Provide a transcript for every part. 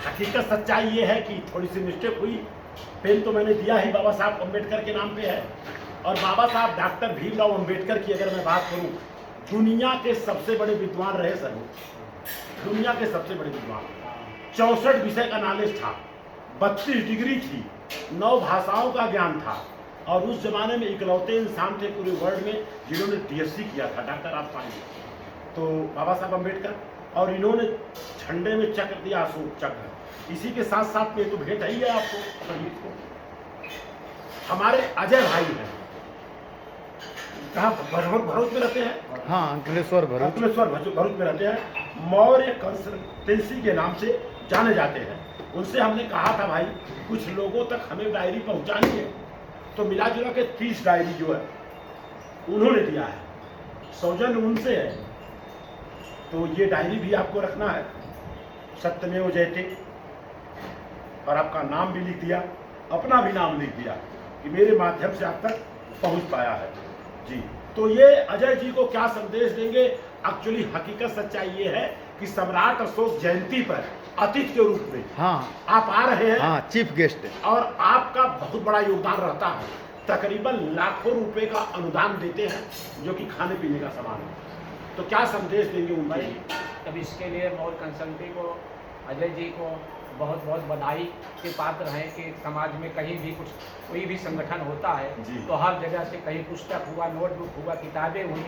हकीकत सच्चाई ये है कि थोड़ी सी मिस्टेक हुई। पेन तो मैंने दिया ही बाबा साहब अम्बेडकर के नाम पे है। और बाबा साहब डॉक्टर भीमराव अम्बेडकर की अगर मैं बात करूं, दुनिया के सबसे बड़े विद्वान रहे सर वो, दुनिया के सबसे बड़े विद्वान। 64 विषय का नॉलेज था, 32 डिग्री थी, 9 भाषाओं का ज्ञान था, और उस जमाने में इकलौते इंसान थे पूरे वर्ल्ड में जिन्होंने DSc किया था, डॉक्टर ऑफ साइंस। तो बाबा साहब अम्बेडकर, और इन्होंने झंडे में चक्र दिया, अशोक चक्र। इसी के साथ साथ में तो भेंट ही है आपको संगीत को। हमारे अजय भाई हैं, कहाँ भरूच में रहते हैं? हाँ, अंकलेश्वर भरूच में रहते हैं। मौर्य कंसल्टेंसी के नाम से जाने जाते हैं। उनसे हमने कहा था भाई कुछ लोगों तक हमें डायरी पहुंचानी है, तो मिला जुला के 30 डायरी जो है उन्होंने दिया है, सौजन्य उनसे है। तो ये डायरी भी आपको रखना है, सत्यमेव जयते, और आपका नाम भी लिख दिया, अपना भी नाम लिख दिया कि मेरे माध्यम से आप तक पहुंच पाया है जी। तो ये अजय जी को क्या संदेश देंगे? एक्चुअली हकीकत सच्चाई ये है कि सम्राट अशोक जयंती पर अतिथि के रूप में आप आ रहे हैं। हाँ, चीफ गेस्ट, और आपका बहुत बड़ा योगदान रहता है। तकरीबन लाखों रुपए का अनुदान देते हैं, जो कि खाने पीने का सामान है। तो क्या संदेश देंगे उनके लिए? अब इसके लिए मौर्य कंसल्टी को, अजय जी को बहुत बहुत बधाई के पात्र हैं कि समाज में कहीं भी कुछ कोई भी संगठन होता है तो हर जगह से कहीं पुस्तक हुआ, नोटबुक हुआ, किताबें हुई,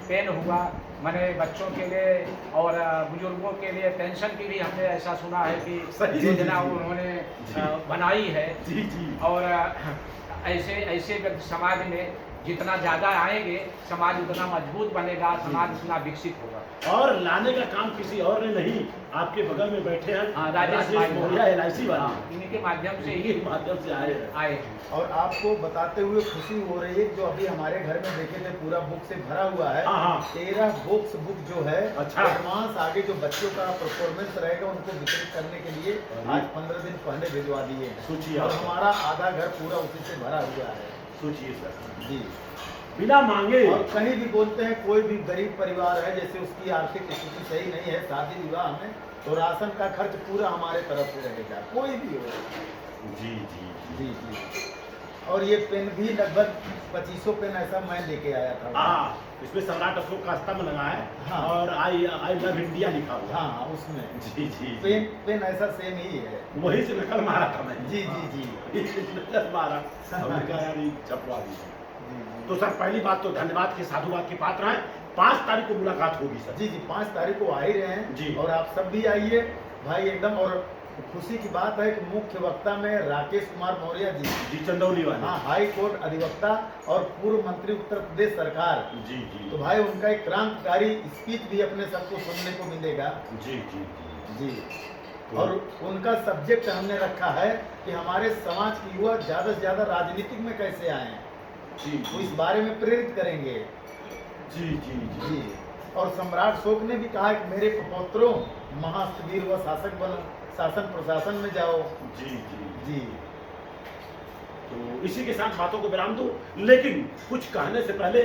पेन हुआ, मैंने बच्चों के लिए और बुजुर्गों के लिए पेंशन की भी हमने ऐसा सुना है कि योजना उन्होंने बनाई है। और ऐसे ऐसे समाज में जितना ज़्यादा आएंगे समाज उतना मजबूत बनेगा, समाज उतना विकसित होगा। और लाने का काम किसी और ने नहीं, आपके बगल में बैठे हैं राजेश मौर्य LIC वाले, इन्हीं के माध्यम से आए हैं। और आपको बताते हुए खुशी हो रही है, जो अभी हमारे घर में देखे थे पूरा बुक से भरा हुआ है। 13 बुक जो है, एडवांस आगे जो बच्चों का परफॉर्मेंस रहेगा उनको वितरित करने के लिए आज 15 दिन पहले भिजवा दिए हैं, और हमारा आधा घर पूरा उसी से भरा हुआ है। सोचिए सर जी, बिना मांगे। और कहीं भी बोलते हैं कोई भी गरीब परिवार है, जैसे उसकी आर्थिक स्थिति सही नहीं है शादी विवाह में, तो राशन का खर्च पूरा हमारे तरफ से रहेगा, कोई भी हो। जी जी जी जी। और ये पेन भी लगभग 2500 पेन ऐसा मैं लेके आया था। हाँ, इसमें सम्राट अशोक का स्तंभ लगा है। हाँ। और आई लव इंडिया लिखा हुआ। हाँ, उसमें जी पेन ऐसा सेम ही है, वही से नकल मारा था मैं। जी जी जी नकल मारा, हमने कहा यार छपवा दी। तो सर पहली बात तो धन्यवाद के साधुवाद के पात्र हैं। 5 तारीख को मुलाकात होगी सर। जी जी, 5 तारीख को आ ही रहे हैं जी, और आप सब भी आइए भाई एकदम। और खुशी की बात है कि मुख्य वक्ता में राकेश कुमार मौर्य जी चंदौली वाले, हाँ, हाई कोर्ट अधिवक्ता और पूर्व मंत्री उत्तर प्रदेश सरकार। जी जी। तो भाई उनका एक क्रांतिकारी स्पीच भी अपने सबको सुनने को मिलेगा। जी जी जी। और उनका सब्जेक्ट हमने रखा है कि हमारे समाज के युवा ज़्यादा से ज़्यादा राजनीतिक में कैसे आए, तो इस बारे में प्रेरित करेंगे। जी जी जी। और सम्राट अशोक ने भी कहा कि मेरे पुत्रों महावीर व शासक बनो, शासन प्रशासन में जाओ। जी जी जी। तो इसी के साथ बातों को विराम दूं, लेकिन कुछ कहने से पहले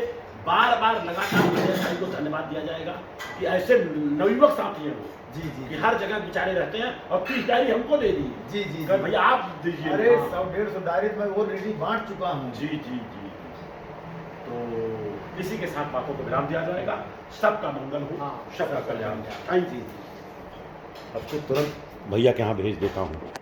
बार बार लगातार अजय भाई को धन्यवाद दिया जाएगा कि ऐसे नवयुवक साथी हैं वो। जी जी, कि हर जगह बेचारे रहते हैं, और 30 डायरी हमको दे दी। जी जी, भैया आप दीजिए। अरे 100-150 डायरी मैं वो रेडी बांट चुका हूँ। जी जी जी। तो इसी के साथ बातों को विराम दिया जाएगा। सबका मंगल हो, सबका कल्याण। Thank you. अब तो तुरंत भैया के यहाँ भेज देता हूँ।